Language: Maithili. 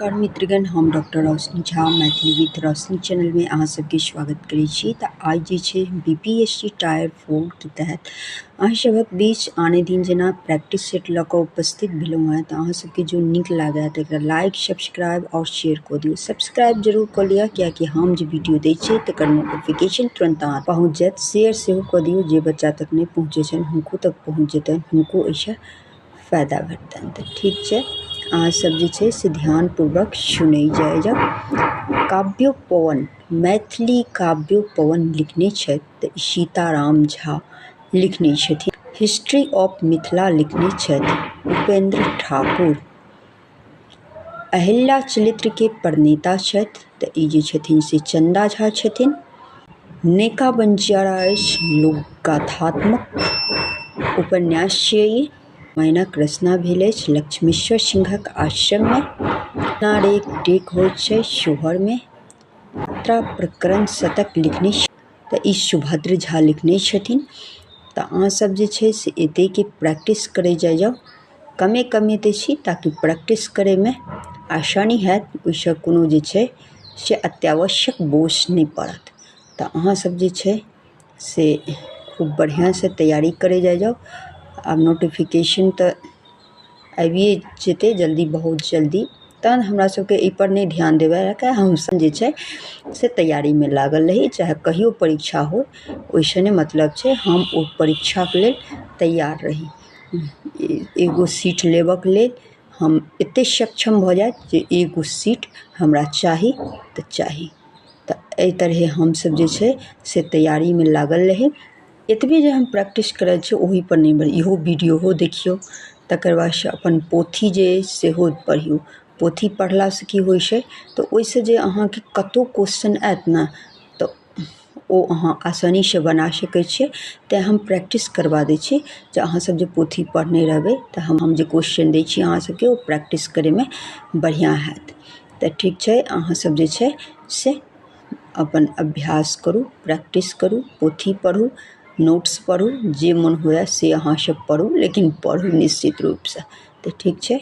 नमस्कार मित्रगण, हम डॉक्टर रोशनी झा मैथिली विथ रोशनी चैनल में अहाँ सबके स्वागत करै छी। तऽ आइ जे छै BPSC टायर 4 के तहत अहाँ सबक बीच आने दिन जेना प्रैक्टिस सेट लऽ कऽ उपस्थित भेलहुँ हैं। तऽ अहाँ सबके जो नीक लागै तऽ एकरा लाइक, सब्सक्राइब और शेयर कऽ दियौ। सब्सक्राइब जरूर कऽ लिअ, कियाकि हम जे वीडियो दै छियै तकर नोटिफिकेशन तुरंत अहाँ पहुँच जायत। शेयर सेहो कऽ दियौ, जे बच्चा तक नहीं पहुँचे छनि हुनको तक पहुँच जेतनि, हुनको एहिसँ फायदा भेटतनि। तऽ ठीक छै, अहाँ सब जे छै से ध्यानपूर्वक सुनै जाय। काव्योपवन, मैथिली काव्योपवन लिखने छथि तऽ सीताराम झा लिखने छथिन। हिस्ट्री ऑफ मिथिला लिखने छथि उपेंद्र ठाकुर। अहिल्या चरित्र के प्रणेता छथि तऽ ई जे छथिन से चंदा झा छथिन। नेका बंजारा अछि लोकगाथात्मक उपन्यास छियै ई। मैनाक रचना भेल अछि लक्ष्मेश्वर सिंहक आश्रम में। नारेक टेक होइत छै शिवहर में। यात्रा प्रकरण शतक लिखने तऽ ई सुभद्र झा लिखने छथिन। तऽ अहाँ सब जे छै से एते के प्रैक्टिस करे जाओ। कमे कमे दै छी ताकि प्रैक्टिस करे में आसानी हैत, ओइसँ कोनो जे छै से अत्यावश्यक बोझ नहीं पड़त। तऽ अहाँ सब जे छै से खूब बढ़िया से तैयारी करे जाओ। अब नोटिफिकेशन तऽ आबिए जेतै जल्दी, बहुत जल्दी। तहन हमरा सबके एहि पर नहीं ध्यान देबै के हम सब जे छै से तैयारी में लागल रही, चाहे कहियो परीक्षा हो ओइसँ नहीं मतलब छै। हम ओ परीक्षा के लेल तैयार रही। एगो सीट लेबक लेल हम एते सक्षम भऽ जाय जे एगो सीट हमरा चाही तऽ चाही। तऽ एहि तरहे हम सब जे छै से तैयारी में लागल रही। एतबे जे हम प्रैक्टिस करल छै ओही पर नहीं, इहो वीडियो हो देखियो। तकर बाद से अपन पोथी जे सेहो पढ़ियो। पोथी पढ़ला से की होइ छै तऽ ओइसँ जे अहाँके कतौ क्वेश्चन आयत ना तऽ ओ अहाँ आसानी से बना सकै छियै। तेँ हम प्रैक्टिस करवा दै छी जे अहाँ सब जे पोथी पढ़ने रहबै तऽ हम जे क्वेश्चन दै छी अहाँ सबके ओ प्रैक्टिस करे में बढ़िया हैत। तऽ ठीक छै, अहाँ सब जे छै से अपन अभ्यास करू, प्रैक्टिस करू, पोथी पढ़ू, नोट्स पढ़ू, जे मन हुए से अहाँ सब पढ़ू, लेकिन पढ़ू निश्चित रूप से। तऽ ठीक छै,